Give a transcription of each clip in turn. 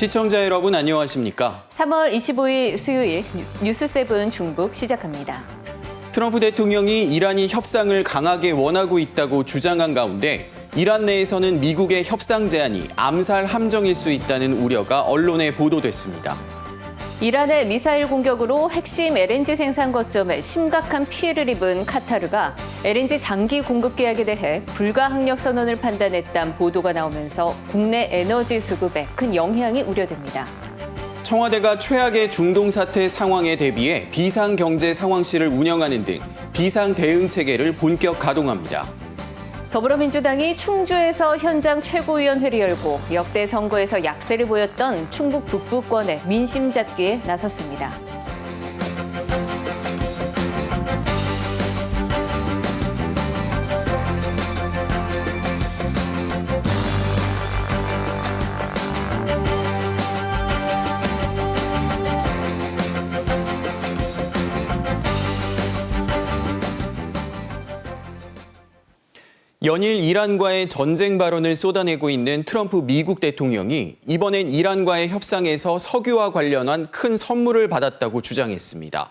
시청자 여러분 안녕하십니까? 3월 25일 수요일 뉴스7 중북 시작합니다. 트럼프 대통령이 이란이 협상을 강하게 원하고 있다고 주장한 가운데 이란 내에서는 미국의 협상 제안이 암살 함정일 수 있다는 우려가 언론에 보도됐습니다. 이란의 미사일 공격으로 핵심 LNG 생산 거점에 심각한 피해를 입은 카타르가 LNG 장기 공급 계약에 대해 불가항력 선언을 판단했다는 보도가 나오면서 국내 에너지 수급에 큰 영향이 우려됩니다. 청와대가 최악의 중동 사태 상황에 대비해 비상경제 상황실을 운영하는 등 비상 대응 체계를 본격 가동합니다. 더불어민주당이 충주에서 현장 최고위원회를 열고 역대 선거에서 약세를 보였던 충북 북부권의 민심 잡기에 나섰습니다. 연일 이란과의 전쟁 발언을 쏟아내고 있는 트럼프 미국 대통령이 이번엔 이란과의 협상에서 석유와 관련한 큰 선물을 받았다고 주장했습니다.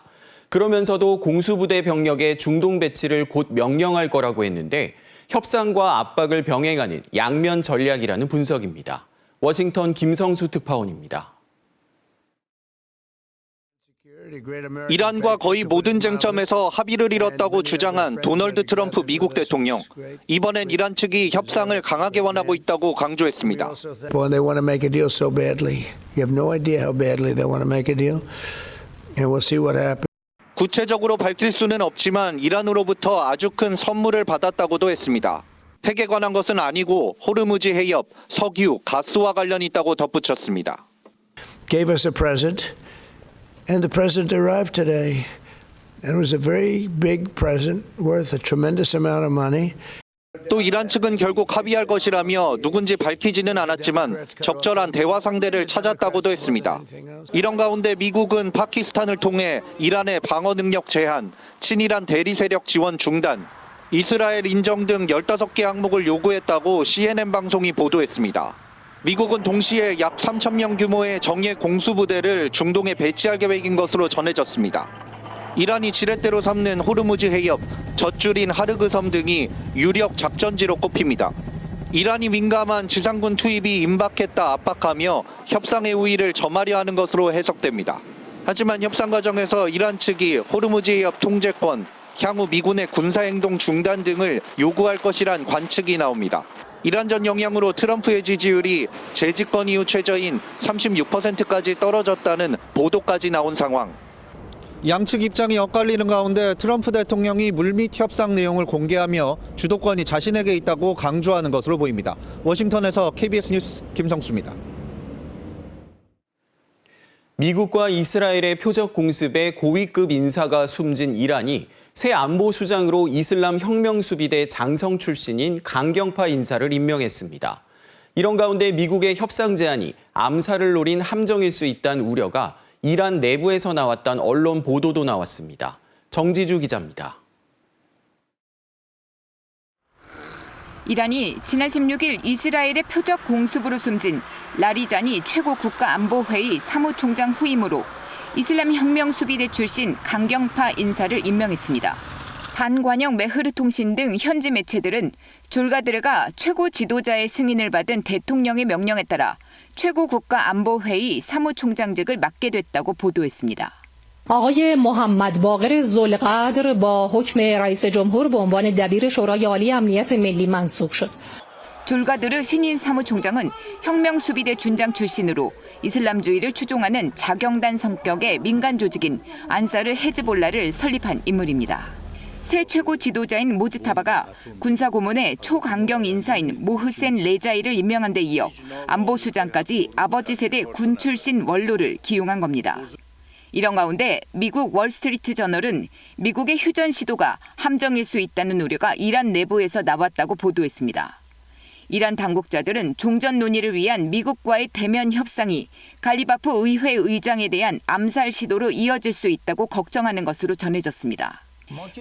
그러면서도 공수부대 병력의 중동 배치를 곧 명령할 거라고 했는데 협상과 압박을 병행하는 양면 전략이라는 분석입니다. 워싱턴 김성수 특파원입니다. 이란과 거의 모든 쟁점에서 합의를 이뤘다고 주장한 도널드 트럼프 미국 대통령. 이번엔 이란 측이 협상을 강하게 원하고 있다고 강조했습니다. They want to make a deal so badly. You have no idea how badly they want to make a deal. And we'll see what happens. 구체적으로 밝힐 수는 없지만 이란으로부터 아주 큰 선물을 받았다고도 했습니다. 핵에 관한 것은 아니고 호르무즈 해협, 석유, 가스와 관련이 있다고 덧붙였습니다. Gave us a present. And the president arrived today. And it was a very big present worth a tremendous amount of money. 또 이란 측은 결국 합의할 것이라며 누군지 밝히지는 않았지만 적절한 대화 상대를 찾았다고도 했습니다. 이런 가운데 미국은 파키스탄을 통해 이란의 방어 능력 제한, 친이란 대리 세력 지원 중단, 이스라엘 인정 등 15개 항목을 요구했다고 CNN 방송이 보도했습니다. 미국은 동시에 약 3,000명 규모의 정예 공수부대를 중동에 배치할 계획인 것으로 전해졌습니다. 이란이 지렛대로 삼는 호르무즈 해협, 젖줄인 하르그 섬 등이 유력 작전지로 꼽힙니다. 이란이 민감한 지상군 투입이 임박했다 압박하며 협상의 우위를 점하려 하는 것으로 해석됩니다. 하지만 협상 과정에서 이란 측이 호르무즈 해협 통제권, 향후 미군의 군사행동 중단 등을 요구할 것이란 관측이 나옵니다. 이란전 영향으로 트럼프의 지지율이 재집권 이후 최저인 36%까지 떨어졌다는 보도까지 나온 상황. 양측 입장이 엇갈리는 가운데 트럼프 대통령이 물밑 협상 내용을 공개하며 주도권이 자신에게 있다고 강조하는 것으로 보입니다. 워싱턴에서 KBS 뉴스 김성수입니다. 미국과 이스라엘의 표적 공습에 고위급 인사가 숨진 이란이 새 안보수장으로 이슬람 혁명수비대 장성 출신인 강경파 인사를 임명했습니다. 이런 가운데 미국의 협상 제안이 암살을 노린 함정일 수 있다는 우려가 이란 내부에서 나왔던 언론 보도도 나왔습니다. 정지주 기자입니다. 이란이 지난 16일 이스라엘의 표적 공습으로 숨진 라리자니 최고 국가안보회의 사무총장 후임으로 이슬람 혁명수비대 출신 강경파 인사를 임명했습니다. 반관영 메흐르 통신 등 현지 매체들은 졸가드르가 최고 지도자의 승인을 받은 대통령의 명령에 따라 최고 국가안보회의 사무총장직을 맡게 됐다고 보도했습니다. آقای محمد باقر ذوالقدر با حکم رئیس جمهور به عنوان دبیر شورای عالی امنیت ملی منصوب شد. 졸가드르 신인 사무총장은 혁명수비대 준장 출신으로 이슬람주의를 추종하는 자경단 성격의 민간 조직인 안사르 헤즈볼라를 설립한 인물입니다. 새 최고 지도자인 모즈타바가 군사고문의 초강경 인사인 모흐센 레자이를 임명한 데 이어 안보수장까지 아버지 세대 군 출신 원로를 기용한 겁니다. 이런 가운데 미국 월스트리트 저널은 미국의 휴전 시도가 함정일 수 있다는 우려가 이란 내부에서 나왔다고 보도했습니다. 이란 당국자들은 종전 논의를 위한 미국과의 대면 협상이 갈리바프 의회 의장에 대한 암살 시도로 이어질 수 있다고 걱정하는 것으로 전해졌습니다.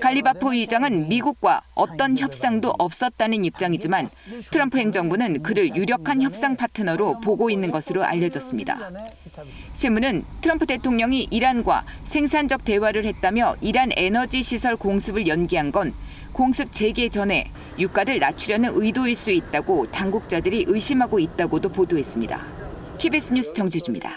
갈리바포 의장은 미국과 어떤 협상도 없었다는 입장이지만 트럼프 행정부는 그를 유력한 협상 파트너로 보고 있는 것으로 알려졌습니다. 신문은 트럼프 대통령이 이란과 생산적 대화를 했다며 이란 에너지 시설 공습을 연기한 건 공습 재개 전에 유가를 낮추려는 의도일 수 있다고 당국자들이 의심하고 있다고도 보도했습니다. KBS 뉴스 정지주입니다.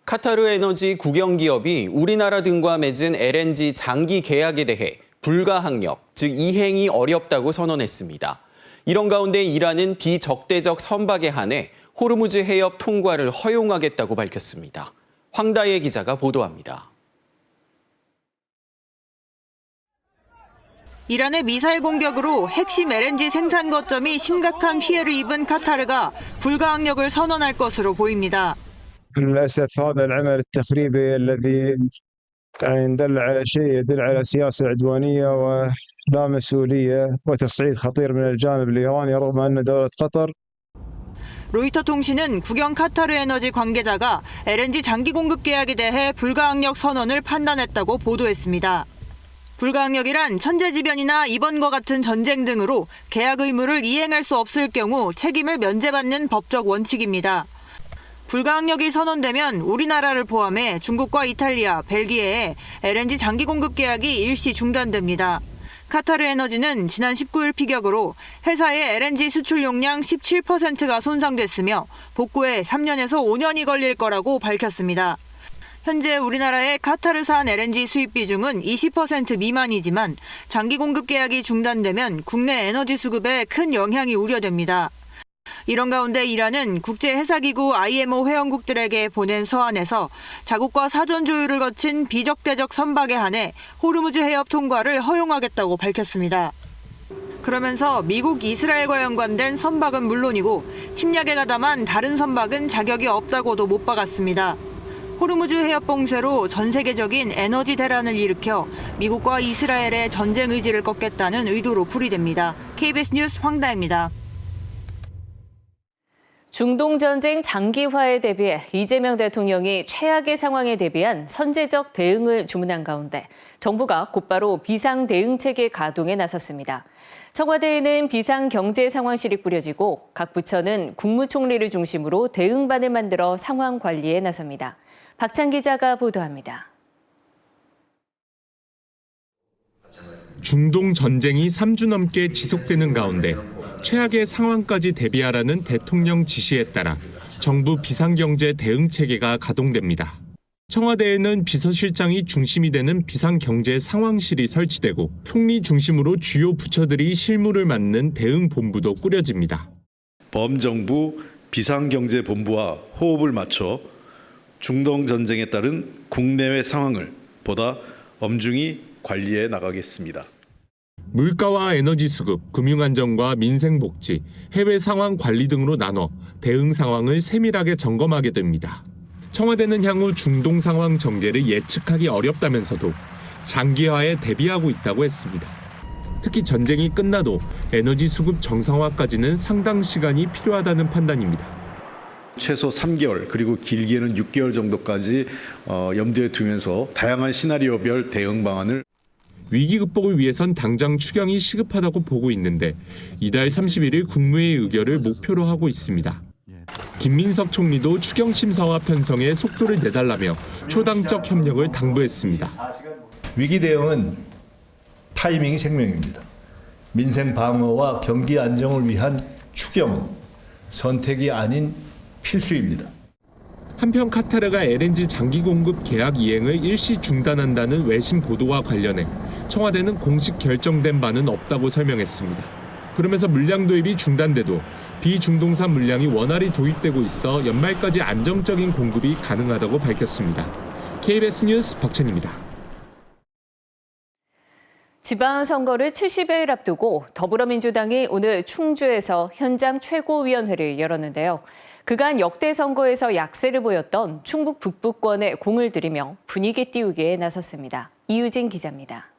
카타르 에너지 국영기업이 우리나라 등과 맺은 LNG 장기 계약에 대해 불가항력, 즉 이행이 어렵다고 선언했습니다. 이런 가운데 이란은 비적대적 선박에 한해 호르무즈 해협 통과를 허용하겠다고 밝혔습니다. 황다혜 기자가 보도합니다. 이란의 미사일 공격으로 핵심 LNG 생산 거점이 심각한 피해를 입은 카타르가 불가항력을 선언할 것으로 보입니다. للأسف هذا العمل التخريبي الذي يدل على شيء يدل على سياسة عدوانية ولا مسؤولية وتصعيد خطير من الجانب الإيراني رغم أن دولة قطر 로이터 통신은 국영 카타르 에너지 관계자가 LNG 장기 공급 계약에 대해 불가항력 선언을 판단했다고 보도했습니다. 불가항력이란 천재지변이나 이번과 같은 전쟁 등으로 계약 의무를 이행할 수 없을 경우 책임을 면제받는 법적 원칙입니다. 불가항력이 선언되면 우리나라를 포함해 중국과 이탈리아, 벨기에에 LNG 장기 공급 계약이 일시 중단됩니다. 카타르 에너지는 지난 19일 피격으로 회사의 LNG 수출 용량 17%가 손상됐으며 복구에 3년에서 5년이 걸릴 거라고 밝혔습니다. 현재 우리나라의 카타르산 LNG 수입 비중은 20% 미만이지만 장기 공급 계약이 중단되면 국내 에너지 수급에 큰 영향이 우려됩니다. 이런 가운데 이란은 국제해사기구 IMO 회원국들에게 보낸 서한에서 자국과 사전 조율을 거친 비적대적 선박에 한해 호르무즈 해협 통과를 허용하겠다고 밝혔습니다. 그러면서 미국, 이스라엘과 연관된 선박은 물론이고 침략에 가담한 다른 선박은 자격이 없다고도 못 박았습니다. 호르무즈 해협 봉쇄로 전 세계적인 에너지 대란을 일으켜 미국과 이스라엘의 전쟁 의지를 꺾겠다는 의도로 풀이됩니다. KBS 뉴스 황다혜입니다. 중동 전쟁 장기화에 대비해 이재명 대통령이 최악의 상황에 대비한 선제적 대응을 주문한 가운데 정부가 곧바로 비상대응체계 가동에 나섰습니다. 청와대에는 비상경제상황실이 꾸려지고 각 부처는 국무총리를 중심으로 대응반을 만들어 상황 관리에 나섭니다. 박찬 기자가 보도합니다. 중동 전쟁이 3주 넘게 지속되는 가운데 최악의 상황까지 대비하라는 대통령 지시에 따라 정부 비상경제 대응체계가 가동됩니다. 청와대에는 비서실장이 중심이 되는 비상경제상황실이 설치되고 총리 중심으로 주요 부처들이 실무를 맡는 대응본부도 꾸려집니다. 범정부 비상경제본부와 호흡을 맞춰 중동 전쟁에 따른 국내외 상황을 보다 엄중히 관리해 나가겠습니다. 물가와 에너지 수급, 금융안정과 민생복지, 해외 상황 관리 등으로 나눠 대응 상황을 세밀하게 점검하게 됩니다. 청와대는 향후 중동 상황 전개를 예측하기 어렵다면서도 장기화에 대비하고 있다고 했습니다. 특히 전쟁이 끝나도 에너지 수급 정상화까지는 상당 시간이 필요하다는 판단입니다. 최소 3개월 그리고 길게는 6개월 정도까지 염두에 두면서 다양한 시나리오별 대응 방안을 위기 극복을 위해선 당장 추경이 시급하다고 보고 있는데 이달 31일 국무회의 의결을 목표로 하고 있습니다. 김민석 총리도 추경 심사와 편성에 속도를 내달라며 초당적 협력을 당부했습니다. 위기 대응은 타이밍이 생명입니다. 민생 방어와 경기 안정을 위한 추경은 선택이 아닌 필수입니다. 한편 카타르가 LNG 장기 공급 계약 이행을 일시 중단한다는 외신 보도와 관련해 청와대는 공식 결정된 바는 없다고 설명했습니다. 그러면서 물량 도입이 중단돼도 비중동산 물량이 원활히 도입되고 있어 연말까지 안정적인 공급이 가능하다고 밝혔습니다. KBS 뉴스 박찬입니다. 지방선거를 70여일 앞두고 더불어민주당이 오늘 충주에서 현장 최고위원회를 열었는데요. 그간 역대 선거에서 약세를 보였던 충북 북부권에 공을 들이며 분위기 띄우기에 나섰습니다. 이유진 기자입니다.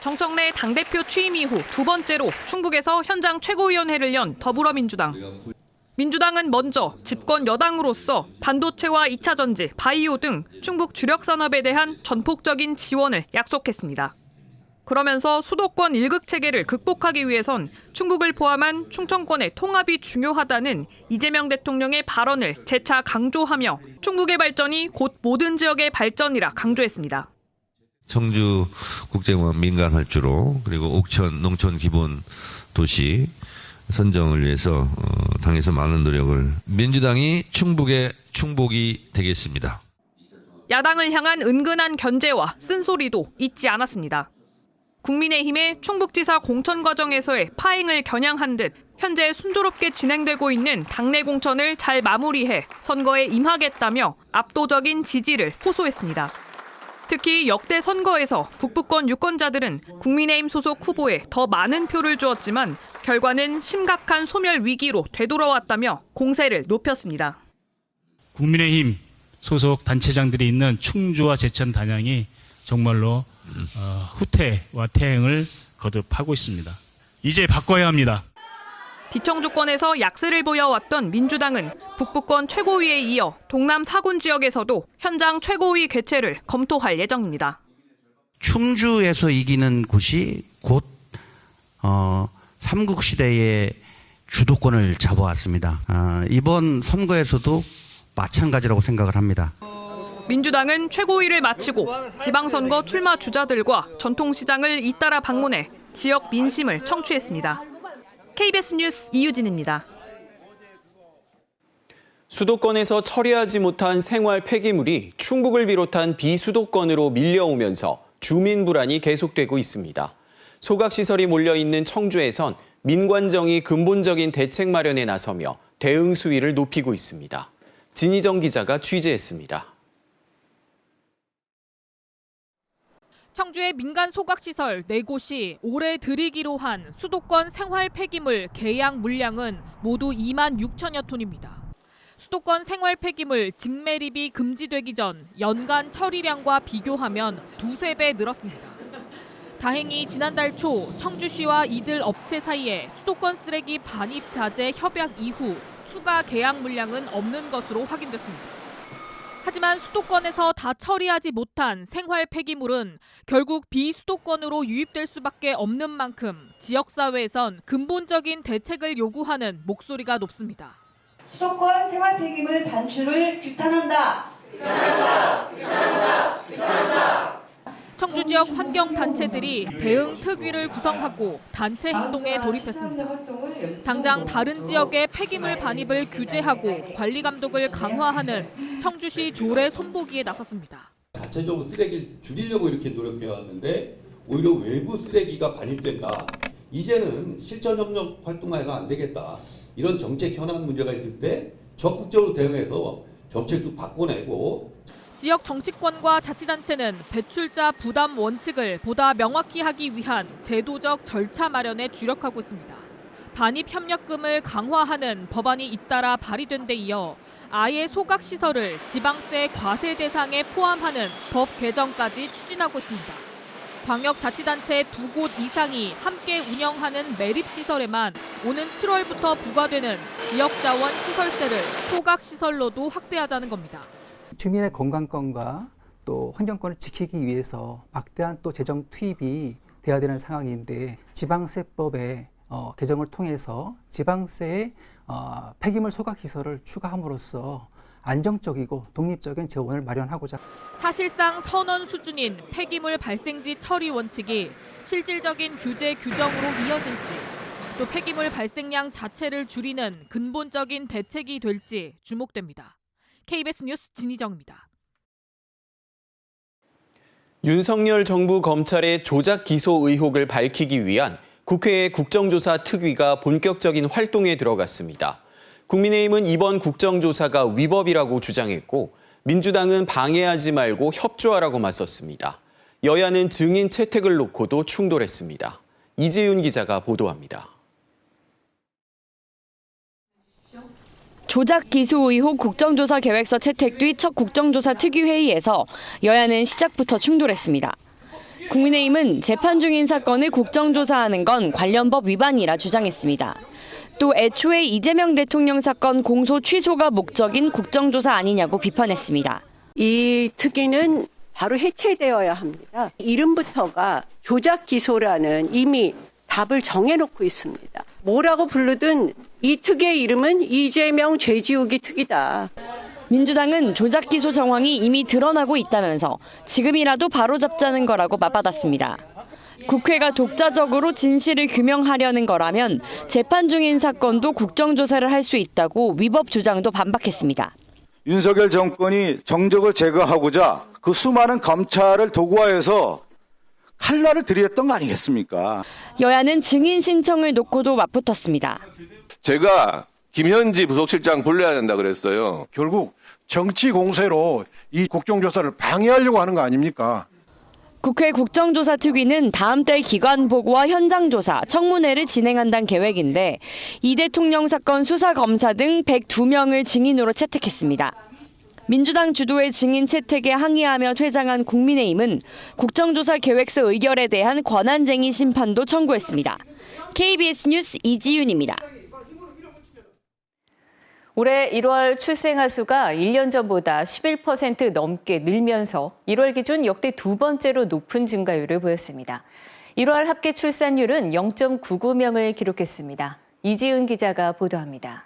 정청래 당대표 취임 이후 두 번째로 충북에서 현장 최고위원회를 연 더불어민주당. 민주당은 먼저 집권 여당으로서 반도체와 2차 전지, 바이오 등 충북 주력 산업에 대한 전폭적인 지원을 약속했습니다. 그러면서 수도권 1극 체계를 극복하기 위해선 충북을 포함한 충청권의 통합이 중요하다는 이재명 대통령의 발언을 재차 강조하며 충북의 발전이 곧 모든 지역의 발전이라 강조했습니다. 청주 국제공항 민간 활주로 그리고 옥천 농촌 기본 도시 선정을 위해서 당에서 많은 노력을 민주당이 충북의 충복이 되겠습니다. 야당을 향한 은근한 견제와 쓴소리도 잊지 않았습니다. 국민의힘의 충북지사 공천 과정에서의 파행을 겨냥한 듯 현재 순조롭게 진행되고 있는 당내 공천을 잘 마무리해 선거에 임하겠다며 압도적인 지지를 호소했습니다. 특히 역대 선거에서 북부권 유권자들은 국민의힘 소속 후보에 더 많은 표를 주었지만 결과는 심각한 소멸 위기로 되돌아왔다며 공세를 높였습니다. 국민의힘 소속 단체장들이 있는 충주와 제천 단양이 정말로 후퇴와 퇴행을 거듭하고 있습니다. 이제 바꿔야 합니다. 비청주권에서 약세를 보여왔던 민주당은 북부권 최고위에 이어 동남 4군 지역에서도 현장 최고위 개최를 검토할 예정입니다. 충주에서 이기는 곳이 곧 삼국시대의 주도권을 잡아왔습니다. 이번 선거에서도 마찬가지라고 생각을 합니다. 민주당은 최고위를 마치고 지방선거 출마 주자들과 전통시장을 잇따라 방문해 지역 민심을 청취했습니다. KBS 뉴스 이유진입니다. 수도권에서 처리하지 못한 생활 폐기물이 충북을 비롯한 비수도권으로 밀려오면서 주민 불안이 계속되고 있습니다. 소각시설이 몰려있는 청주에선 민관정이 근본적인 대책 마련에 나서며 대응 수위를 높이고 있습니다. 진희정 기자가 취재했습니다. 청주의 민간 소각시설 4곳이 올해 들이기로 한 수도권 생활 폐기물 계약 물량은 모두 2만 6천여 톤입니다. 수도권 생활 폐기물 직매립이 금지되기 전 연간 처리량과 비교하면 두세 배 늘었습니다. 다행히 지난달 초 청주시와 이들 업체 사이에 수도권 쓰레기 반입 자재 협약 이후 추가 계약 물량은 없는 것으로 확인됐습니다. 하지만 수도권에서 다 처리하지 못한 생활 폐기물은 결국 비수도권으로 유입될 수밖에 없는 만큼 지역사회에선 근본적인 대책을 요구하는 목소리가 높습니다. 수도권 생활 폐기물 반출을 규탄한다. 청주 지역 환경단체들이 대응 특위를 구성하고 단체 행동에 돌입했습니다. 당장 다른 지역의 폐기물 반입을 규제하고 관리 감독을 강화하는 청주시 조례 손보기에 나섰습니다. 자체적으로 쓰레기를 줄이려고 이렇게 노력해왔는데 오히려 외부 쓰레기가 반입된다. 이제는 실천협력 활동해서 안 되겠다. 이런 정책 현안 문제가 있을 때 적극적으로 대응해서 정책도 바꿔내고 지역 정치권과 자치단체는 배출자 부담 원칙을 보다 명확히 하기 위한 제도적 절차 마련에 주력하고 있습니다. 반입 협력금을 강화하는 법안이 잇따라 발의된 데 이어 아예 소각시설을 지방세 과세 대상에 포함하는 법 개정까지 추진하고 있습니다. 광역자치단체 2곳 이상이 함께 운영하는 매립시설에만 오는 7월부터 부과되는 지역자원 시설세를 소각시설로도 확대하자는 겁니다. 주민의 건강권과 또 환경권을 지키기 위해서 막대한 또 재정 투입이 돼야 되는 상황인데 지방세법의 개정을 통해서 지방세에 폐기물 소각시설을 추가함으로써 안정적이고 독립적인 재원을 마련하고자. 사실상 선언 수준인 폐기물 발생지 처리 원칙이 실질적인 규제 규정으로 이어질지 또 폐기물 발생량 자체를 줄이는 근본적인 대책이 될지 주목됩니다. KBS 뉴스 진희정입니다. 윤석열 정부 검찰의 조작 기소 의혹을 밝히기 위한 국회의 국정조사 특위가 본격적인 활동에 들어갔습니다. 국민의힘은 이번 국정조사가 위법이라고 주장했고 민주당은 방해하지 말고 협조하라고 맞섰습니다. 여야는 증인 채택을 놓고도 충돌했습니다. 이지윤 기자가 보도합니다. 조작 기소 의혹 국정조사 계획서 채택 뒤 첫 국정조사 특위회의에서 여야는 시작부터 충돌했습니다. 국민의힘은 재판 중인 사건을 국정조사하는 건 관련 법 위반이라 주장했습니다. 또 애초에 이재명 대통령 사건 공소 취소가 목적인 국정조사 아니냐고 비판했습니다. 이 특위는 바로 해체되어야 합니다. 이름부터가 조작 기소라는 이미 답을 정해놓고 있습니다. 뭐라고 부르든 이 특위의 이름은 이재명 죄지우기 특위다. 민주당은 조작 기소 정황이 이미 드러나고 있다면서 지금이라도 바로잡자는 거라고 맞받았습니다. 국회가 독자적으로 진실을 규명하려는 거라면 재판 중인 사건도 국정조사를 할 수 있다고 위법 주장도 반박했습니다. 윤석열 정권이 정적을 제거하고자 그 수많은 검찰을 도구화해서 칼날을 들이댔던 거 아니겠습니까? 여야는 증인 신청을 놓고도 맞붙었습니다. 제가 김현지 부속실장 불러야 된다 그랬어요. 결국 정치 공세로 이 국정조사를 방해하려고 하는 거 아닙니까? 국회 국정조사특위는 다음 달 기관 보고와 현장 조사, 청문회를 진행한다는 계획인데 이 대통령 사건 수사 검사 등 102명을 증인으로 채택했습니다. 민주당 주도의 증인 채택에 항의하며 퇴장한 국민의힘은 국정조사 계획서 의결에 대한 권한쟁의 심판도 청구했습니다. KBS 뉴스 이지윤입니다. 올해 1월 출생아 수가 1년 전보다 11% 넘게 늘면서 1월 기준 역대 두 번째로 높은 증가율을 보였습니다. 1월 합계 출산율은 0.99명을 기록했습니다. 이지은 기자가 보도합니다.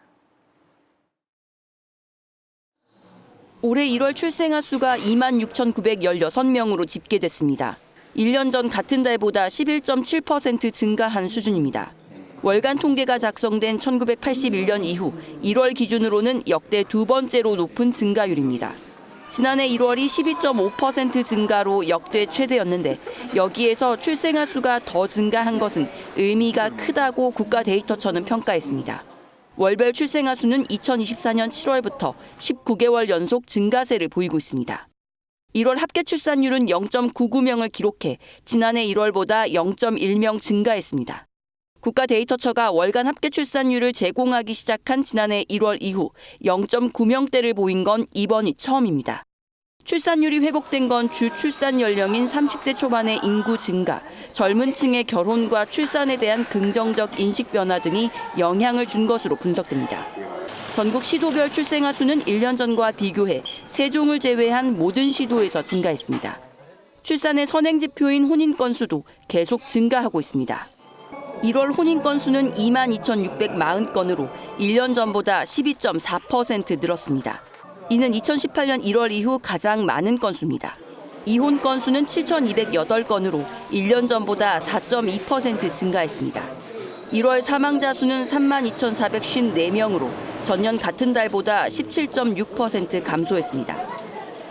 올해 1월 출생아 수가 26,916명으로 집계됐습니다. 1년 전 같은 달보다 11.7% 증가한 수준입니다. 월간 통계가 작성된 1981년 이후 1월 기준으로는 역대 두 번째로 높은 증가율입니다. 지난해 1월이 12.5% 증가로 역대 최대였는데 여기에서 출생아 수가 더 증가한 것은 의미가 크다고 국가데이터처는 평가했습니다. 월별 출생아 수는 2024년 7월부터 19개월 연속 증가세를 보이고 있습니다. 1월 합계 출산율은 0.99명을 기록해 지난해 1월보다 0.1명 증가했습니다. 국가데이터처가 월간 합계 출산율을 제공하기 시작한 지난해 1월 이후 0.9명대를 보인 건 이번이 처음입니다. 출산율이 회복된 건 주 출산 연령인 30대 초반의 인구 증가, 젊은 층의 결혼과 출산에 대한 긍정적 인식 변화 등이 영향을 준 것으로 분석됩니다. 전국 시도별 출생아 수는 1년 전과 비교해 세종을 제외한 모든 시도에서 증가했습니다. 출산의 선행지표인 혼인 건수도 계속 증가하고 있습니다. 1월 혼인 건수는 22,640건으로 1년 전보다 12.4% 늘었습니다. 이는 2018년 1월 이후 가장 많은 건수입니다. 이혼 건수는 7,208건으로 1년 전보다 4.2% 증가했습니다. 1월 사망자 수는 32,454명으로 전년 같은 달보다 17.6% 감소했습니다.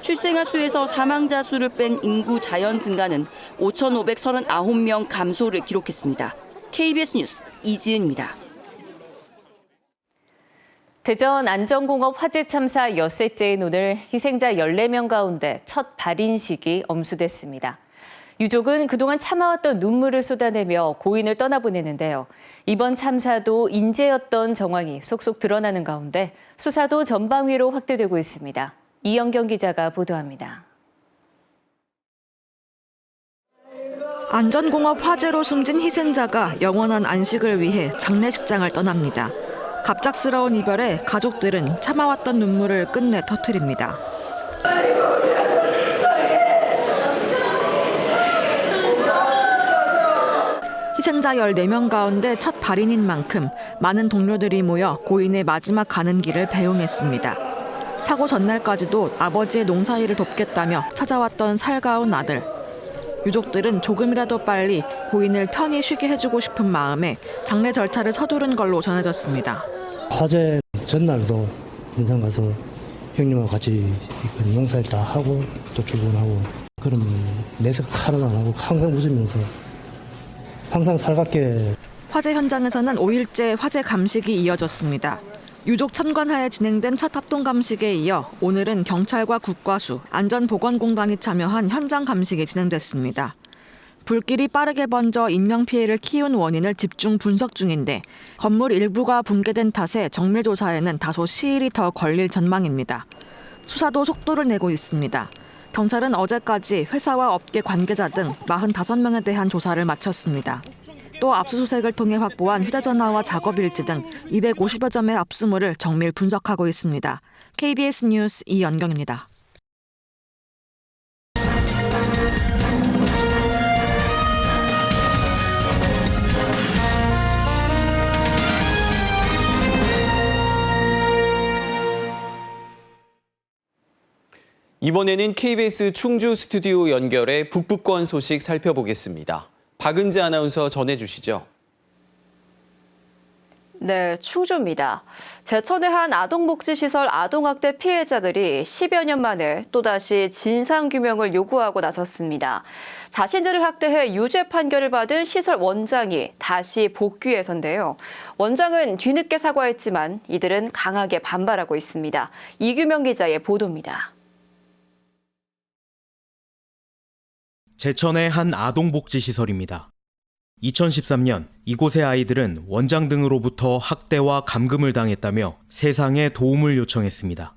출생아 수에서 사망자 수를 뺀 인구 자연 증가는 5,539명 감소를 기록했습니다. KBS 뉴스 이지은입니다. 대전 안전공업 화재 참사 엿새째인 오늘 희생자 14명 가운데 첫 발인식이 엄수됐습니다. 유족은 그동안 참아왔던 눈물을 쏟아내며 고인을 떠나보내는데요. 이번 참사도 인재였던 정황이 속속 드러나는 가운데 수사도 전방위로 확대되고 있습니다. 이영경 기자가 보도합니다. 안전공업 화재로 숨진 희생자가 영원한 안식을 위해 장례식장을 떠납니다. 갑작스러운 이별에 가족들은 참아왔던 눈물을 끝내 터뜨립니다. 희생자 14명 가운데 첫 발인인 만큼 많은 동료들이 모여 고인의 마지막 가는 길을 배웅했습니다. 사고 전날까지도 아버지의 농사일을 돕겠다며 찾아왔던 살가운 아들. 유족들은 조금이라도 빨리 고인을 편히 쉬게 해주고 싶은 마음에 장례 절차를 서두른 걸로 전해졌습니다. 화재 전날도 군산 가서 형님하고 같이 농사일 다 하고 또 출근하고 그러면 내색 하나도 안 하고 항상 웃으면서 항상 살갑게. 화재 현장에서는 5일째 화재 감식이 이어졌습니다. 유족 참관하에 진행된 첫 합동 감식에 이어 오늘은 경찰과 국과수, 안전보건공단이 참여한 현장 감식이 진행됐습니다. 불길이 빠르게 번져 인명피해를 키운 원인을 집중 분석 중인데 건물 일부가 붕괴된 탓에 정밀조사에는 다소 시일이 더 걸릴 전망입니다. 수사도 속도를 내고 있습니다. 경찰은 어제까지 회사와 업계 관계자 등 45명에 대한 조사를 마쳤습니다. 또 압수수색을 통해 확보한 휴대전화와 작업일지 등 250여 점의 압수물을 정밀 분석하고 있습니다. KBS 뉴스 이연경입니다. 이번에는 KBS 충주 스튜디오 연결해 북부권 소식 살펴보겠습니다. 박은지 아나운서 전해주시죠. 네, 충주입니다. 제천의 한 아동복지시설 아동학대 피해자들이 10여 년 만에 또다시 진상규명을 요구하고 나섰습니다. 자신들을 학대해 유죄 판결을 받은 시설 원장이 다시 복귀해서인데요. 원장은 뒤늦게 사과했지만 이들은 강하게 반발하고 있습니다. 이규명 기자의 보도입니다. 제천의 한 아동복지시설입니다. 2013년 이곳의 아이들은 원장 등으로부터 학대와 감금을 당했다며 세상에 도움을 요청했습니다.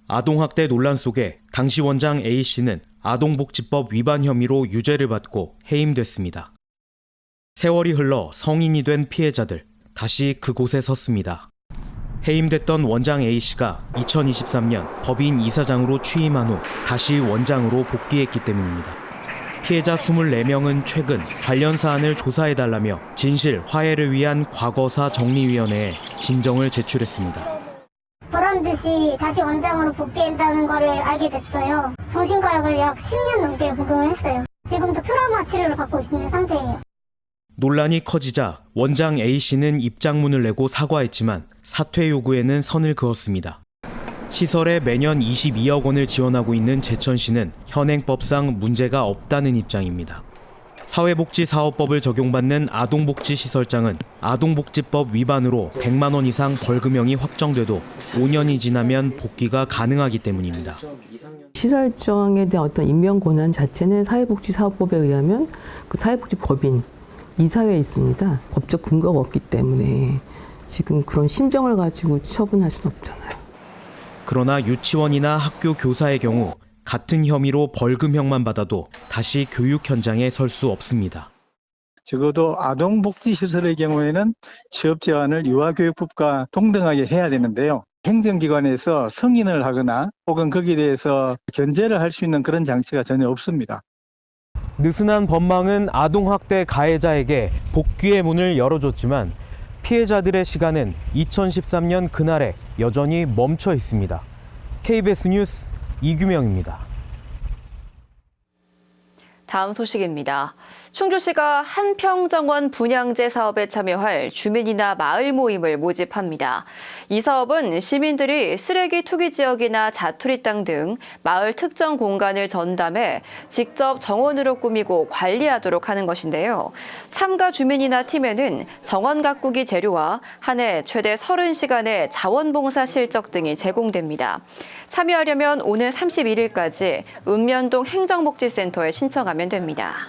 아동학대 논란 속에 당시 원장 A씨는 아동복지법 위반 혐의로 유죄를 받고 해임됐습니다. 세월이 흘러 성인이 된 피해자들, 다시 그곳에 섰습니다. 해임됐던 원장 A씨가 2023년 법인 이사장으로 취임한 후 다시 원장으로 복귀했기 때문입니다. 피해자 24명은 최근 관련 사안을 조사해달라며 진실, 화해를 위한 과거사 정리위원회에 진정을 제출했습니다. 보란듯이 다시 원장으로 복귀한다는 것을 알게 됐어요. 정신과역을 약 10년 넘게 복용을 했어요. 지금도 트라우마 치료를 받고 있는 상태예요. 논란이 커지자 원장 A씨는 입장문을 내고 사과했지만 사퇴 요구에는 선을 그었습니다. 시설에 매년 22억 원을 지원하고 있는 제천시는 현행법상 문제가 없다는 입장입니다. 사회복지사업법을 적용받는 아동복지시설장은 아동복지법 위반으로 100만 원 이상 벌금형이 확정돼도 5년이 지나면 복귀가 가능하기 때문입니다. 시설장에 대한 어떤 임명 권한 자체는 사회복지사업법에 의하면 그 사회복지법인 이사회에 있습니다. 법적 근거가 없기 때문에 지금 그런 심정을 가지고 처분할 수는 없잖아요. 그러나 유치원이나 학교 교사의 경우 같은 혐의로 벌금형만 받아도 다시 교육 현장에 설 수 없습니다. 적어도 아동복지시설의 경우에는 취업 제한을 유아교육법과 동등하게 해야 되는데요. 행정기관에서 승인을 하거나 혹은 거기에 대해서 견제를 할 수 있는 그런 장치가 전혀 없습니다. 느슨한 법망은 아동학대 가해자에게 복귀의 문을 열어줬지만 피해자들의 시간은 2013년 그날에 여전히 멈춰 있습니다. KBS 뉴스 이규명입니다. 다음 소식입니다. 충주시가 한평정원 분양제 사업에 참여할 주민이나 마을 모임을 모집합니다. 이 사업은 시민들이 쓰레기 투기 지역이나 자투리 땅 등 마을 특정 공간을 전담해 직접 정원으로 꾸미고 관리하도록 하는 것인데요. 참가 주민이나 팀에는 정원 가꾸기 재료와 한 해 최대 30시간의 자원봉사 실적 등이 제공됩니다. 참여하려면 오늘 31일까지 읍면동 행정복지센터에 신청하면 됩니다.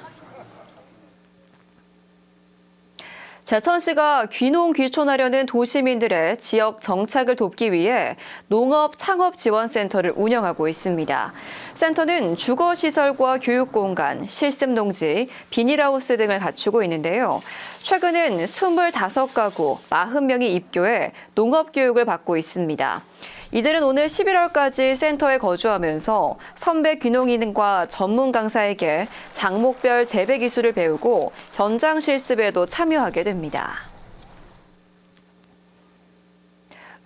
제천시가 귀농 귀촌하려는 도시민들의 지역 정착을 돕기 위해 농업 창업 지원센터를 운영하고 있습니다. 센터는 주거시설과 교육공간, 실습농지, 비닐하우스 등을 갖추고 있는데요. 최근엔 25가구 40명이 입교해 농업교육을 받고 있습니다. 이들은 오늘 11월까지 센터에 거주하면서 선배 귀농인과 전문 강사에게 작목별 재배 기술을 배우고 현장 실습에도 참여하게 됩니다.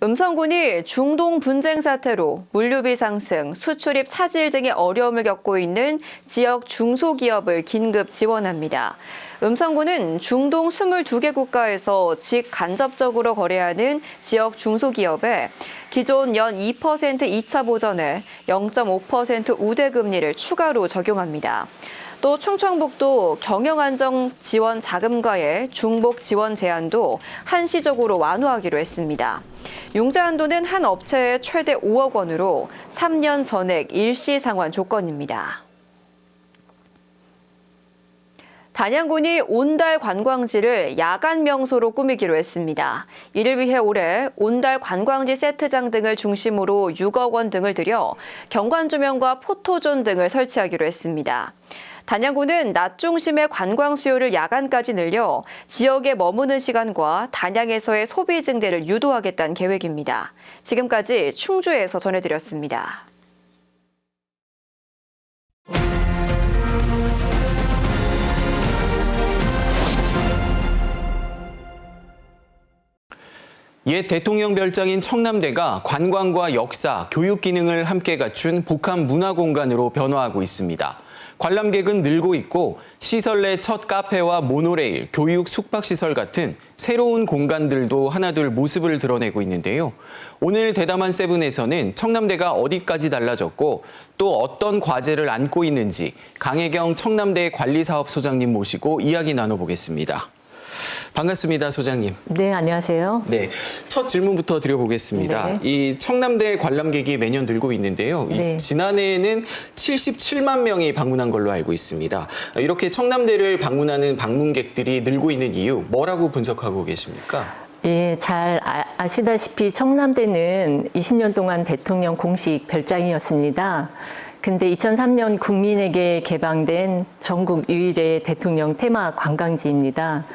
음성군이 중동 분쟁 사태로 물류비 상승, 수출입 차질 등의 어려움을 겪고 있는 지역 중소기업을 긴급 지원합니다. 음성군은 중동 22개 국가에서 직간접적으로 거래하는 지역 중소기업에 기존 연 2% 2차 보전에 0.5% 우대 금리를 추가로 적용합니다. 또 충청북도 경영안정 지원 자금과의 중복 지원 제한도 한시적으로 완화하기로 했습니다. 융자 한도는 한 업체에 최대 5억 원으로 3년 전액 일시 상환 조건입니다. 단양군이 온달 관광지를 야간 명소로 꾸미기로 했습니다. 이를 위해 올해 온달 관광지 세트장 등을 중심으로 6억 원 등을 들여 경관 조명과 포토존 등을 설치하기로 했습니다. 단양구는 낮 중심의 관광 수요를 야간까지 늘려 지역에 머무는 시간과 단양에서의 소비 증대를 유도하겠다는 계획입니다. 지금까지 충주에서 전해드렸습니다. 옛 대통령 별장인 청남대가 관광과 역사, 교육 기능을 함께 갖춘 복합 문화공간으로 변화하고 있습니다. 관람객은 늘고 있고 시설 내 첫 카페와 모노레일, 교육 숙박시설 같은 새로운 공간들도 하나둘 모습을 드러내고 있는데요. 오늘 대담한 세븐에서는 청남대가 어디까지 달라졌고 또 어떤 과제를 안고 있는지 강혜경 청남대 관리사업소장님 모시고 이야기 나눠보겠습니다. 반갑습니다, 소장님. 네, 안녕하세요. 네, 첫 질문부터 드려보겠습니다. 네. 이 청남대 관람객이 매년 늘고 있는데요. 네. 지난해에는 77만 명이 방문한 걸로 알고 있습니다. 이렇게 청남대를 방문하는 방문객들이 늘고 있는 이유, 뭐라고 분석하고 계십니까? 예, 잘 아시다시피 청남대는 20년 동안 대통령 공식 별장이었습니다. 근데 2003년 국민에게 개방된 전국 유일의 대통령 테마 관광지입니다.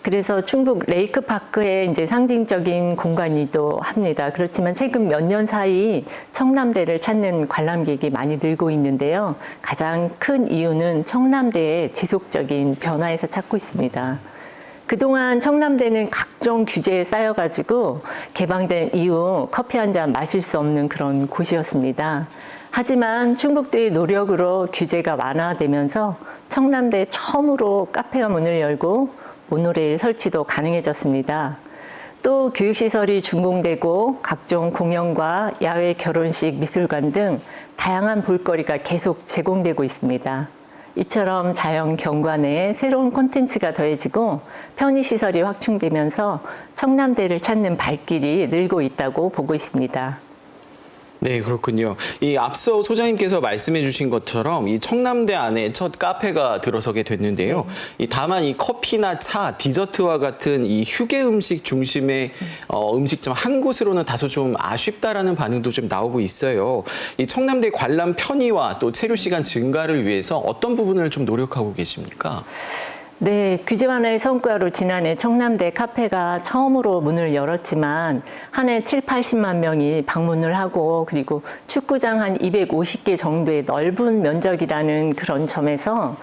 그래서 충북 레이크파크의 이제 상징적인 공간이기도 합니다. 그렇지만 최근 몇 년 사이 청남대를 찾는 관람객이 많이 늘고 있는데요. 가장 큰 이유는 청남대의 지속적인 변화에서 찾고 있습니다. 그동안 청남대는 각종 규제에 쌓여가지고 개방된 이후 커피 한 잔 마실 수 없는 그런 곳이었습니다. 하지만 충북도의 노력으로 규제가 완화되면서 청남대 처음으로 카페가 문을 열고 모노레일 설치도 가능해졌습니다. 또 교육시설이 준공되고 각종 공연과 야외 결혼식, 미술관 등 다양한 볼거리가 계속 제공되고 있습니다. 이처럼 자연 경관에 새로운 콘텐츠가 더해지고 편의시설이 확충되면서 청남대를 찾는 발길이 늘고 있다고 보고 있습니다. 네, 그렇군요. 이 앞서 소장님께서 말씀해 주신 것처럼 이 청남대 안에 첫 카페가 들어서게 됐는데요. 다만 이 커피나 차, 디저트와 같은 이 휴게 음식 중심의 음식점 한 곳으로는 다소 좀 아쉽다라는 반응도 좀 나오고 있어요. 이 청남대 관람 편의와 또 체류 시간 증가를 위해서 어떤 부분을 좀 노력하고 계십니까? 네, 규제 완화의 성과로 지난해 청남대 카페가 처음으로 문을 열었지만 한 해 7, 80만 명이 방문을 하고 그리고 축구장 한 250개 정도의 넓은 면적이라는 그런 점에서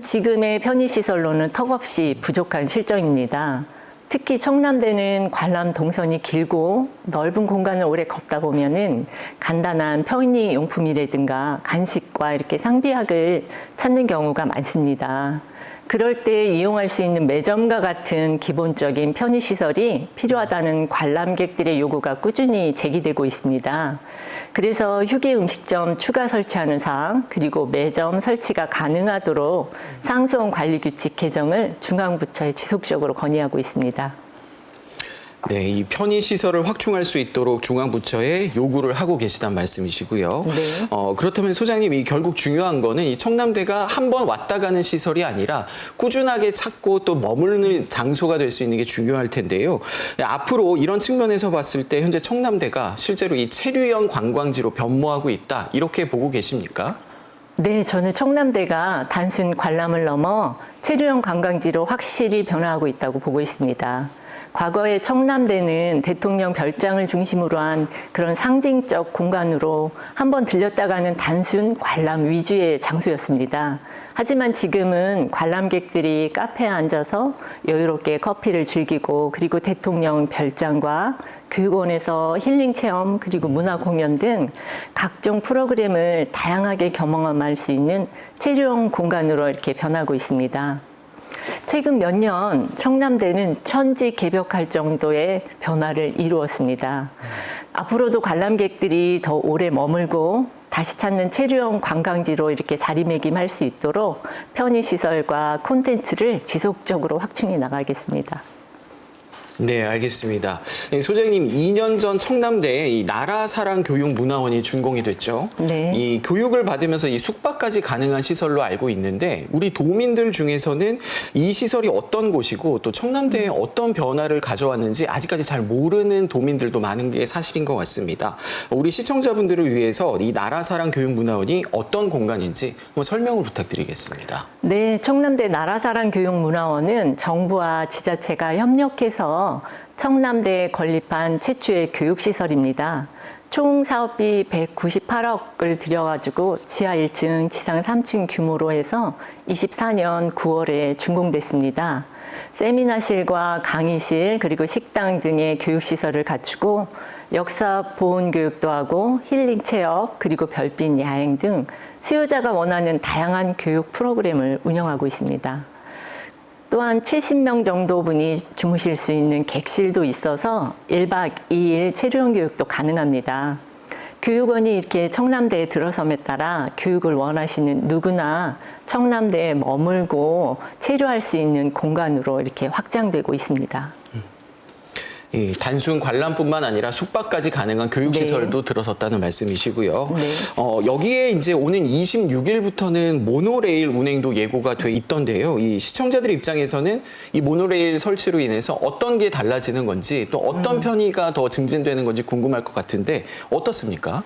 지금의 편의시설로는 턱없이 부족한 실정입니다. 특히 청남대는 관람 동선이 길고 넓은 공간을 오래 걷다 보면은 간단한 편의용품이라든가 간식과 이렇게 상비약을 찾는 경우가 많습니다. 그럴 때 이용할 수 있는 매점과 같은 기본적인 편의시설이 필요하다는 관람객들의 요구가 꾸준히 제기되고 있습니다. 그래서 휴게 음식점 추가 설치하는 사항, 그리고 매점 설치가 가능하도록 상수원 관리 규칙 개정을 중앙부처에 지속적으로 건의하고 있습니다. 네, 이 편의시설을 확충할 수 있도록 중앙부처에 요구를 하고 계시단 말씀이시고요. 네. 그렇다면 소장님, 이 결국 중요한 거는 이 청남대가 한 번 왔다 가는 시설이 아니라 꾸준하게 찾고 또 머무르는 장소가 될 수 있는 게 중요할 텐데요. 앞으로 이런 측면에서 봤을 때 현재 청남대가 실제로 이 체류형 관광지로 변모하고 있다, 이렇게 보고 계십니까? 네, 저는 청남대가 단순 관람을 넘어 체류형 관광지로 확실히 변화하고 있다고 보고 있습니다. 과거에 청남대는 대통령 별장을 중심으로 한 그런 상징적 공간으로 한번 들렸다 가는 단순 관람 위주의 장소였습니다. 하지만 지금은 관람객들이 카페에 앉아서 여유롭게 커피를 즐기고 그리고 대통령 별장과 교육원에서 힐링 체험 그리고 문화 공연 등 각종 프로그램을 다양하게 경험할 수 있는 체류형 공간으로 이렇게 변하고 있습니다. 최근 몇 년 청남대는 천지개벽할 정도의 변화를 이루었습니다. 앞으로도 관람객들이 더 오래 머물고 다시 찾는 체류형 관광지로 이렇게 자리매김할 수 있도록 편의시설과 콘텐츠를 지속적으로 확충해 나가겠습니다. 네, 알겠습니다. 소장님, 2년 전 청남대에 이 나라사랑 교육문화원이 준공이 됐죠. 네. 이 교육을 받으면서 이 숙박까지 가능한 시설로 알고 있는데 우리 도민들 중에서는 이 시설이 어떤 곳이고 또 청남대에 어떤 변화를 가져왔는지 아직까지 잘 모르는 도민들도 많은 게 사실인 것 같습니다. 우리 시청자분들을 위해서 이 나라사랑 교육문화원이 어떤 공간인지 한번 설명을 부탁드리겠습니다. 네, 청남대 나라사랑 교육문화원은 정부와 지자체가 협력해서 청남대에 건립한 최초의 교육시설입니다. 총 사업비 198억을 들여가지고 지하 1층, 지상 3층 규모로 해서 24년 9월에 준공됐습니다. 세미나실과 강의실 그리고 식당 등의 교육시설을 갖추고 역사 보온 교육도 하고 힐링 체험 그리고 별빛 야행 등 수요자가 원하는 다양한 교육 프로그램을 운영하고 있습니다. 또한 70명 정도 분이 주무실 수 있는 객실도 있어서 1박 2일 체류형 교육도 가능합니다. 교육원이 이렇게 청남대에 들어섬에 따라 교육을 원하시는 누구나 청남대에 머물고 체류할 수 있는 공간으로 이렇게 확장되고 있습니다. 단순 관람뿐만 아니라 숙박까지 가능한 교육시설도 네. 들어섰다는 말씀이시고요. 네. 여기에 이제 오는 26일부터는 모노레일 운행도 예고가 돼 있던데요. 이 시청자들 입장에서는 이 모노레일 설치로 인해서 어떤 게 달라지는 건지 또 어떤 편의가 더 증진되는 건지 궁금할 것 같은데 어떻습니까?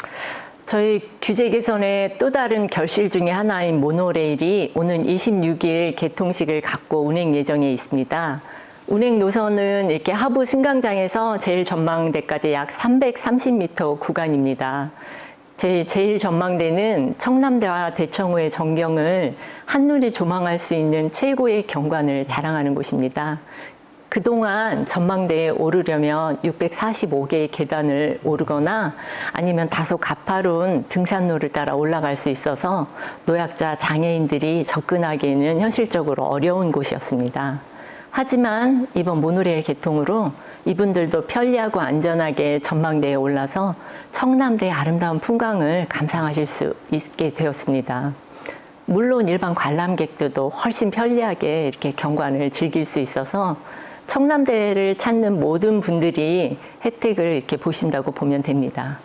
저희 규제 개선의 또 다른 결실 중에 하나인 모노레일이 오는 26일 개통식을 갖고 운행 예정에 있습니다. 운행 노선은 이렇게 하부 승강장에서 제일 전망대까지 약 330m 구간입니다. 제일 전망대는 청남대와 대청호의 전경을 한눈에 조망할 수 있는 최고의 경관을 자랑하는 곳입니다. 그동안 전망대에 오르려면 645개의 계단을 오르거나 아니면 다소 가파른 등산로를 따라 올라갈 수 있어서 노약자, 장애인들이 접근하기에는 현실적으로 어려운 곳이었습니다. 하지만 이번 모노레일 개통으로 이분들도 편리하고 안전하게 전망대에 올라서 청남대의 아름다운 풍광을 감상하실 수 있게 되었습니다. 물론 일반 관람객들도 훨씬 편리하게 이렇게 경관을 즐길 수 있어서 청남대를 찾는 모든 분들이 혜택을 이렇게 보신다고 보면 됩니다.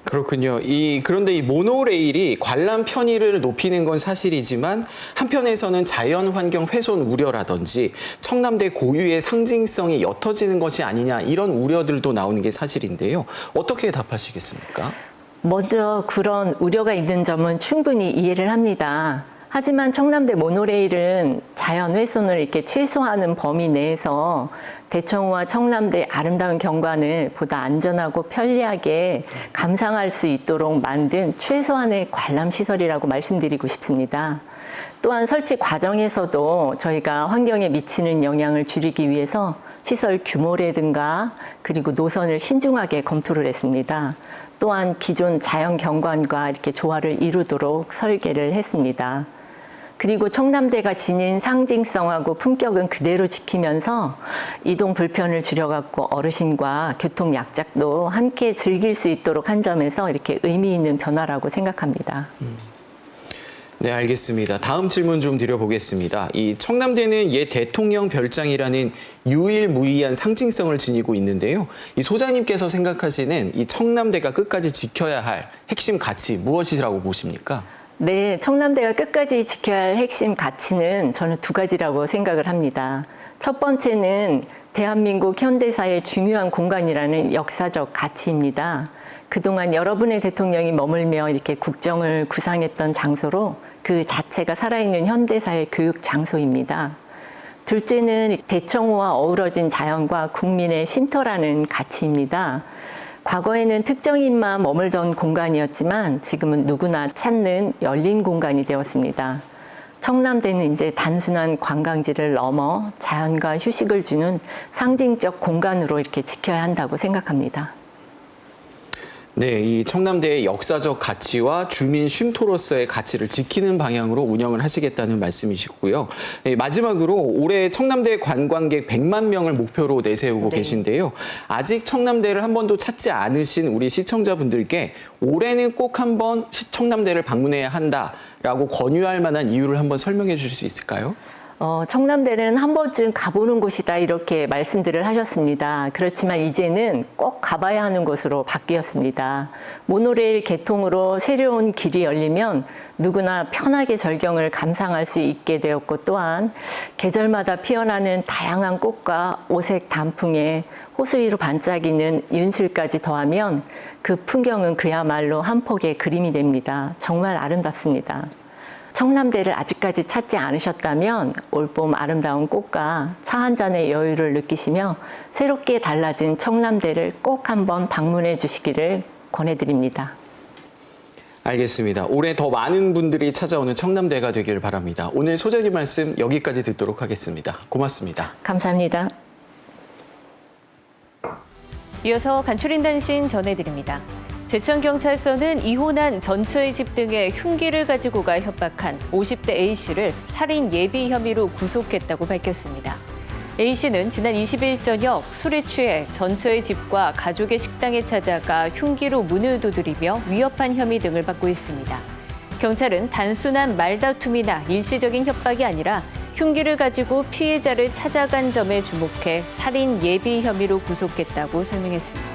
그렇군요. 그런데 이 모노레일이 관람 편의를 높이는 건 사실이지만 한편에서는 자연환경 훼손 우려라든지 청남대 고유의 상징성이 옅어지는 것이 아니냐 이런 우려들도 나오는 게 사실인데요. 어떻게 답하시겠습니까? 먼저 그런 우려가 있는 점은 충분히 이해를 합니다. 하지만 청남대 모노레일은 자연 훼손을 이렇게 최소화하는 범위 내에서 대청호와 청남대의 아름다운 경관을 보다 안전하고 편리하게 감상할 수 있도록 만든 최소한의 관람시설이라고 말씀드리고 싶습니다. 또한 설치 과정에서도 저희가 환경에 미치는 영향을 줄이기 위해서 시설 규모라든가 그리고 노선을 신중하게 검토를 했습니다. 또한 기존 자연 경관과 이렇게 조화를 이루도록 설계를 했습니다. 그리고 청남대가 지닌 상징성하고 품격은 그대로 지키면서 이동 불편을 줄여갖고 어르신과 교통 약자도 함께 즐길 수 있도록 한 점에서 이렇게 의미 있는 변화라고 생각합니다. 네, 알겠습니다. 다음 질문 좀 드려보겠습니다. 이 청남대는 옛 대통령 별장이라는 유일무이한 상징성을 지니고 있는데요. 이 소장님께서 생각하시는 이 청남대가 끝까지 지켜야 할 핵심 가치 무엇이라고 보십니까? 네, 청남대가 끝까지 지켜야 할 핵심 가치는 저는 두 가지라고 생각을 합니다. 첫 번째는 대한민국 현대사의 중요한 공간이라는 역사적 가치입니다. 그동안 여러분의 대통령이 머물며 이렇게 국정을 구상했던 장소로 그 자체가 살아있는 현대사의 교육 장소입니다. 둘째는 대청호와 어우러진 자연과 국민의 쉼터라는 가치입니다. 과거에는 특정인만 머물던 공간이었지만 지금은 누구나 찾는 열린 공간이 되었습니다. 청남대는 이제 단순한 관광지를 넘어 자연과 휴식을 주는 상징적 공간으로 이렇게 지켜야 한다고 생각합니다. 네, 이 청남대의 역사적 가치와 주민 쉼터로서의 가치를 지키는 방향으로 운영을 하시겠다는 말씀이시고요. 네, 마지막으로 올해 청남대 관광객 100만 명을 목표로 내세우고 네. 계신데요. 아직 청남대를 한 번도 찾지 않으신 우리 시청자분들께 올해는 꼭 한번 청남대를 방문해야 한다라고 권유할 만한 이유를 한번 설명해 주실 수 있을까요? 청남대는 한 번쯤 가보는 곳이다 이렇게 말씀들을 하셨습니다. 그렇지만 이제는 꼭 가봐야 하는 곳으로 바뀌었습니다. 모노레일 개통으로 새로운 길이 열리면 누구나 편하게 절경을 감상할 수 있게 되었고 또한 계절마다 피어나는 다양한 꽃과 오색 단풍에 호수 위로 반짝이는 윤실까지 더하면 그 풍경은 그야말로 한 폭의 그림이 됩니다. 정말 아름답습니다. 청남대를 아직까지 찾지 않으셨다면 올봄 아름다운 꽃과 차 한 잔의 여유를 느끼시며 새롭게 달라진 청남대를 꼭 한번 방문해 주시기를 권해드립니다. 알겠습니다. 올해 더 많은 분들이 찾아오는 청남대가 되기를 바랍니다. 오늘 소장님 말씀 여기까지 듣도록 하겠습니다. 고맙습니다. 감사합니다. 이어서 간추린 단신 전해드립니다. 제천경찰서는 이혼한 전처의 집 등에 흉기를 가지고 가 협박한 50대 A씨를 살인 예비 혐의로 구속했다고 밝혔습니다. A씨는 지난 20일 저녁 술에 취해 전처의 집과 가족의 식당에 찾아가 흉기로 문을 두드리며 위협한 혐의 등을 받고 있습니다. 경찰은 단순한 말다툼이나 일시적인 협박이 아니라 흉기를 가지고 피해자를 찾아간 점에 주목해 살인 예비 혐의로 구속했다고 설명했습니다.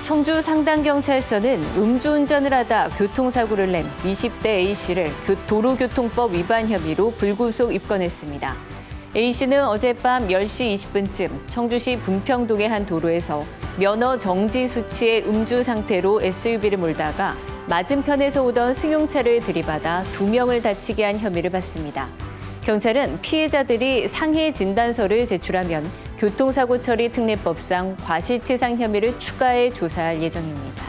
청주 상당경찰서는 음주운전을 하다 교통사고를 낸 20대 A씨를 도로교통법 위반 혐의로 불구속 입건했습니다. A씨는 어젯밤 10시 20분쯤 청주시 분평동의 한 도로에서 면허 정지 수치의 음주 상태로 SUV를 몰다가 맞은편에서 오던 승용차를 들이받아 2명을 다치게 한 혐의를 받습니다. 경찰은 피해자들이 상해 진단서를 제출하면 교통사고 처리 특례법상 과실치상 혐의를 추가해 조사할 예정입니다.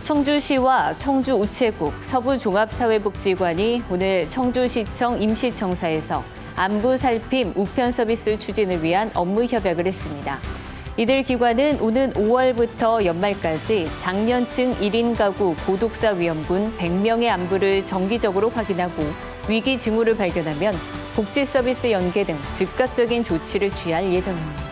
청주시와 청주우체국 서부종합사회복지관이 오늘 청주시청 임시청사에서 안부 살핌 우편 서비스 추진을 위한 업무 협약을 했습니다. 이들 기관은 오는 5월부터 연말까지 장년층 1인 가구 고독사 위험군 100명의 안부를 정기적으로 확인하고 위기 징후를 발견하면 복지 서비스 연계 등 즉각적인 조치를 취할 예정입니다.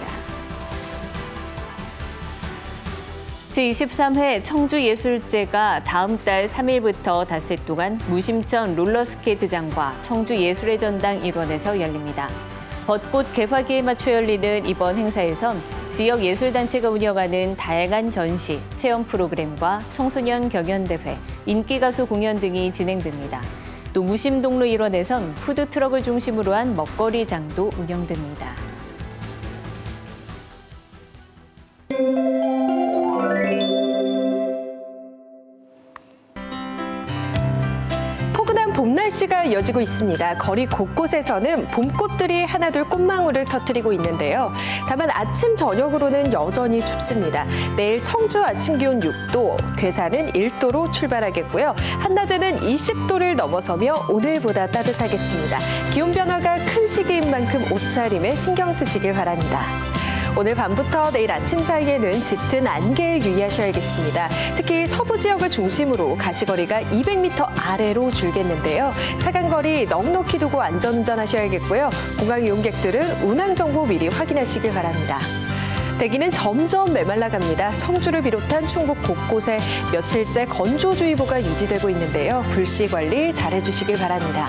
제23회 청주예술제가 다음 달 3일부터 닷새 동안 무심천 롤러스케이트장과 청주예술의 전당 일원에서 열립니다. 벚꽃 개화기에 맞춰 열리는 이번 행사에선 지역 예술단체가 운영하는 다양한 전시, 체험 프로그램과 청소년 경연대회, 인기가수 공연 등이 진행됩니다. 또 무심동로 일원에선 푸드트럭을 중심으로 한 먹거리장도 운영됩니다. 포근한 봄 날씨가 이어지고 있습니다. 거리 곳곳에서는 봄꽃들이 하나둘 꽃망울을 터뜨리고 있는데요. 다만 아침 저녁으로는 여전히 춥습니다. 내일 청주 아침 기온 6도, 괴산은 1도로 출발하겠고요. 한낮에는 20도를 넘어서며 오늘보다 따뜻하겠습니다. 기온 변화가 큰 시기인 만큼 옷차림에 신경 쓰시길 바랍니다. 오늘 밤부터 내일 아침 사이에는 짙은 안개에 유의하셔야겠습니다. 특히 서부 지역을 중심으로 가시거리가 200m 아래로 줄겠는데요. 차간거리 넉넉히 두고 안전운전하셔야겠고요. 공항 이용객들은 운항 정보 미리 확인하시길 바랍니다. 대기는 점점 메말라갑니다. 청주를 비롯한 충북 곳곳에 며칠째 건조주의보가 유지되고 있는데요. 불씨 관리 잘해주시길 바랍니다.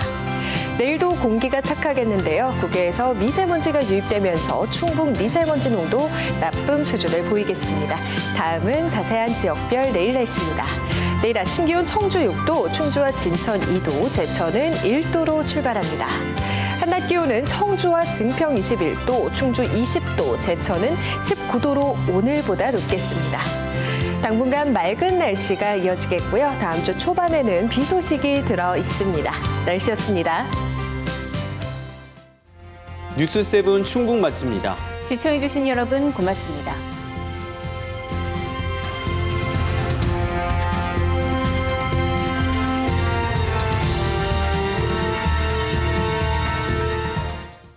내일도 공기가 탁하겠는데요. 국외에서 미세먼지가 유입되면서 충북 미세먼지 농도 나쁨 수준을 보이겠습니다. 다음은 자세한 지역별 내일 날씨입니다. 내일 아침 기온 청주 6도, 충주와 진천 2도, 제천은 1도로 출발합니다. 한낮 기온은 청주와 증평 21도, 충주 20도, 제천은 19도로 오늘보다 높겠습니다. 당분간 맑은 날씨가 이어지겠고요. 다음 주 초반에는 비 소식이 들어 있습니다. 날씨였습니다. 뉴스7 충북 마칩니다. 시청해주신 여러분 고맙습니다.